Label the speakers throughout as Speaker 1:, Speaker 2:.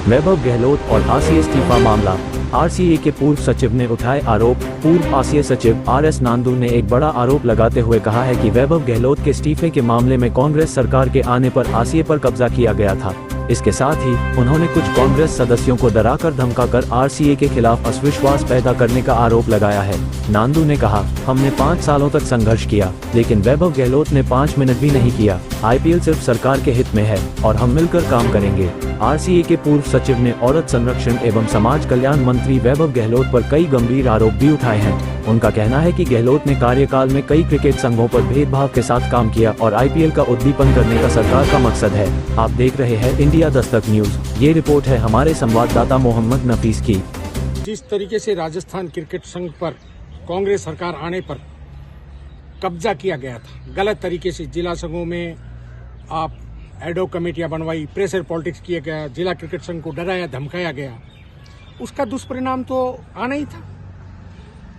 Speaker 1: वैभव गहलोत और आरसीए इस्तीफा मामला। आरसीए के पूर्व सचिव ने उठाए आरोप। पूर्व आरसीए सचिव आरएस नांदू ने एक बड़ा आरोप लगाते हुए कहा है कि वैभव गहलोत के इस्तीफे के मामले में कांग्रेस सरकार के आने पर आरसीए पर कब्जा किया गया था। इसके साथ ही उन्होंने कुछ कांग्रेस सदस्यों को डराकर धमकाकर आरसीए के खिलाफ अविश्वास पैदा करने का आरोप लगाया है। नांदू ने कहा, हमने 5 सालों तक संघर्ष किया, लेकिन वैभव गहलोत ने 5 मिनट भी नहीं किया। आईपीएल सिर्फ सरकार के हित में है और हम मिलकर काम करेंगे। आरसीए के पूर्व सचिव ने औरत संरक्षण एवं समाज कल्याण मंत्री वैभव गहलोत पर कई गंभीर आरोप भी उठाए हैं। उनका कहना है कि गहलोत ने कार्यकाल में कई क्रिकेट संघों पर भेदभाव के साथ काम किया और आईपीएल का उद्दीपन करने का सरकार का मकसद है। आप देख रहे हैं इंडिया दस्तक न्यूज। ये रिपोर्ट है हमारे संवाददाता मोहम्मद नफीस की।
Speaker 2: जिस तरीके से राजस्थान क्रिकेट संघ पर कांग्रेस सरकार आने पर कब्जा किया गया था, गलत तरीके से जिला संघों में आप एडहॉक कमेटियां बनवाई, प्रेशर पॉलिटिक्स किया गया, जिला क्रिकेट संघ को डराया धमकाया गया, उसका दुष्परिणाम तो आना ही था।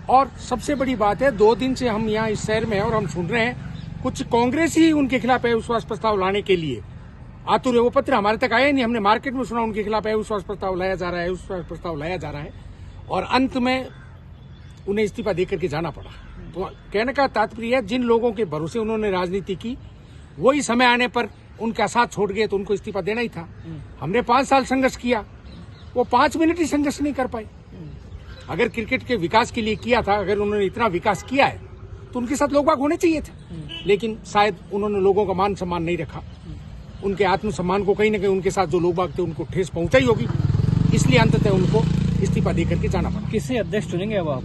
Speaker 2: और सबसे बड़ी बात है, 2 दिन से हम यहाँ इस शहर में हैं और हम सुन रहे हैं कुछ कांग्रेस ही उनके खिलाफ अविश्वास प्रस्ताव लाने के लिए आतुर है। वो पत्र हमारे तक आया नहीं, हमने मार्केट में सुना उनके खिलाफ अविश्वास प्रस्ताव लाया जा रहा है, अविश्वास प्रस्ताव लाया जा रहा है, और अंत में उन्हें इस्तीफा देकर के जाना पड़ा। तो कहने का तात्पर्य है, जिन लोगों के भरोसे उन्होंने राजनीति की, वही समय आने पर उनका साथ छोड़ गए तो उनको इस्तीफा देना ही था। हमने 5 साल संघर्ष किया, वो 5 मिनट ही संघर्ष नहीं कर पाए। अगर क्रिकेट के विकास के लिए किया था, अगर उन्होंने इतना विकास किया है तो उनके साथ लोग बाग होने चाहिए थे, लेकिन शायद उन्होंने लोगों का मान सम्मान नहीं रखा। उनके आत्मसम्मान को कहीं न कहीं उनके साथ जो लोग बाग थे उनको ठेस पहुंचाई होगी, इसलिए अंततः उनको इस्तीफा देकर के जाना पड़ा।
Speaker 3: किससे अध्यक्ष चुनेंगे अब आप?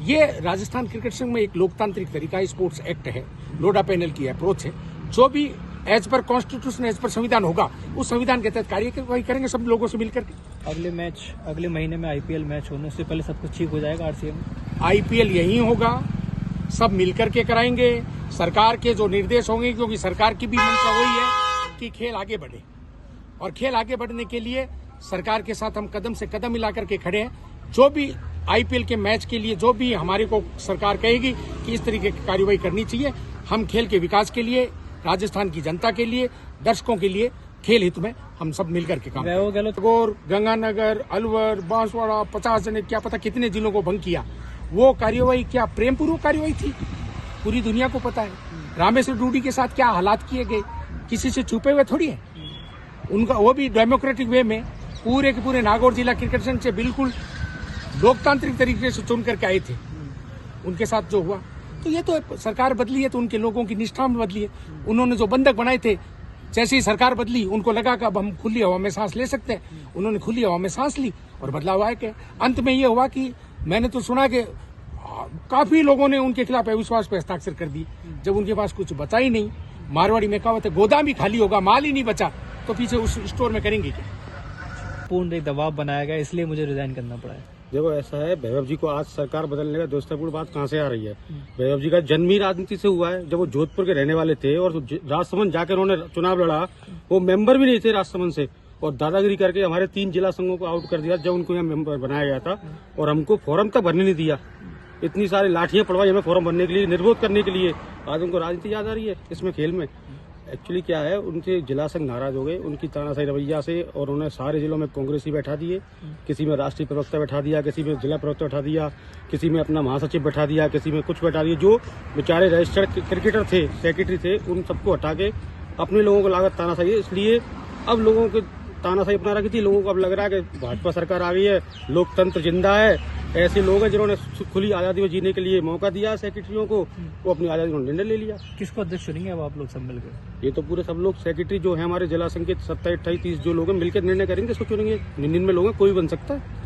Speaker 2: ये राजस्थान क्रिकेट संघ में एक लोकतांत्रिक तरीका है, स्पोर्ट्स एक्ट है, लोडा पैनल की अप्रोच है। जो भी as per constitution, as per संविधान होगा, उस संविधान के तहत कार्यवाही करेंगे सब लोगों से मिलकर के।
Speaker 3: अगले महीने में आईपीएल मैच होने से पहले सब कुछ ठीक हो जाएगा आरसीए में?
Speaker 2: आईपीएल यही होगा, सब मिलकर के कराएंगे। सरकार के जो निर्देश होंगे, क्योंकि सरकार की भी मंशा वही है कि खेल आगे बढ़े, और खेल आगे बढ़ने के लिए सरकार के साथ हम कदम से कदम मिलाकर के खड़े हैं। जो भी आईपीएल के मैच के लिए जो भी हमारे को सरकार कहेगी कि इस तरीके की कार्यवाही करनी चाहिए, हम खेल के विकास के लिए, राजस्थान की जनता के लिए, दर्शकों के लिए, खेल हित में हम सब मिलकर के काम करेंगे। गोर, गंगानगर, अलवर, बांसवाड़ा, 50 जने, क्या पता कितने जिलों को भंग किया। वो कार्यवाही क्या प्रेम पूर्वक कार्यवाही थी? पूरी दुनिया को पता है रामेश्वर डूडी के साथ क्या हालात किए गए, किसी से छुपे हुए थोड़ी है। उनका वो भी डेमोक्रेटिक वे में पूरे के पूरे नागौर जिला क्रिकेट संघ से बिल्कुल लोकतांत्रिक तरीके से चुन करके आए थे। उनके साथ जो हुआ, तो ये तो सरकार बदली है तो उनके लोगों की निष्ठा में बदली है। उन्होंने जो बंधक बनाए थे, जैसे ही सरकार बदली उनको लगा कि अब हम खुली हवा में सांस ले सकते हैं। उन्होंने खुली हवा में सांस ली और बदलाव आया कि अंत में ये हुआ कि मैंने तो सुना कि काफी लोगों ने उनके खिलाफ अविश्वास पे हस्ताक्षर कर दी। जब उनके पास कुछ बचा ही नहीं, मारवाड़ी में कहावत है, गोदाम ही खाली होगा, माल ही नहीं बचा, तो पीछे उस स्टोर में करेंगे क्या?
Speaker 3: पूर्ण एक दबाव बनाया गया, इसलिए मुझे रिजाइन करना पड़ा है।
Speaker 4: देखो ऐसा है, वैभव जी को आज सरकार बदलने का दोस्तपूर्ण बात कहाँ से आ रही है? वैभव जी का जन्म ही राजनीति से हुआ है। जब वो जोधपुर के रहने वाले थे और राजसमंद जाकर उन्होंने चुनाव लड़ा, वो मेंबर भी नहीं थे राजसमंद से, और दादागिरी करके हमारे 3 जिला संघों को आउट कर दिया जब उनको यहाँ मेंबर बनाया गया था, और हमको फॉर्म तक भरने नहीं दिया। इतनी सारी लाठियां पड़वाई हमें फॉर्म भरने के लिए, निर्विरोध करने के लिए। आज उनको राजनीति याद आ रही है इसमें खेल में। एक्चुअली क्या है, उनसे जिला संघ नाराज हो गए उनकी तानाशाही रवैया से, और उन्होंने सारे जिलों में कांग्रेसी बैठा दिए। किसी में राष्ट्रीय प्रवक्ता बैठा दिया, किसी में जिला प्रवक्ता बैठा दिया, किसी में अपना महासचिव बैठा दिया, किसी में कुछ बैठा दिया। जो बेचारे रजिस्टर्ड क्रिकेटर थे, सेक्रेटरी थे, उन सबको हटा के अपने लोगों को लागत तानाशाही। इसलिए अब लोगों को तानाशाही अपना रखी थी, लोगों को अब लग रहा है कि भाजपा सरकार आ गई है, लोकतंत्र जिंदा है। ऐसे लोग हैं जिन्होंने खुली आजादी में जीने के लिए मौका दिया सेक्रेटरियों को, वो अपनी आजादी में निर्णय ले लिया।
Speaker 3: किसको अध्यक्ष चुनेंगे अब आप लोग सब मिलकर?
Speaker 4: ये तो पूरे सब लोग सेक्रेटरी जो है हमारे जिला संघ के 27, 28, 30 जो लोग हैं मिलकर निर्णय करेंगे, इसको चुनेंगे। 9 में लोग हैं, कोई बन सकता है।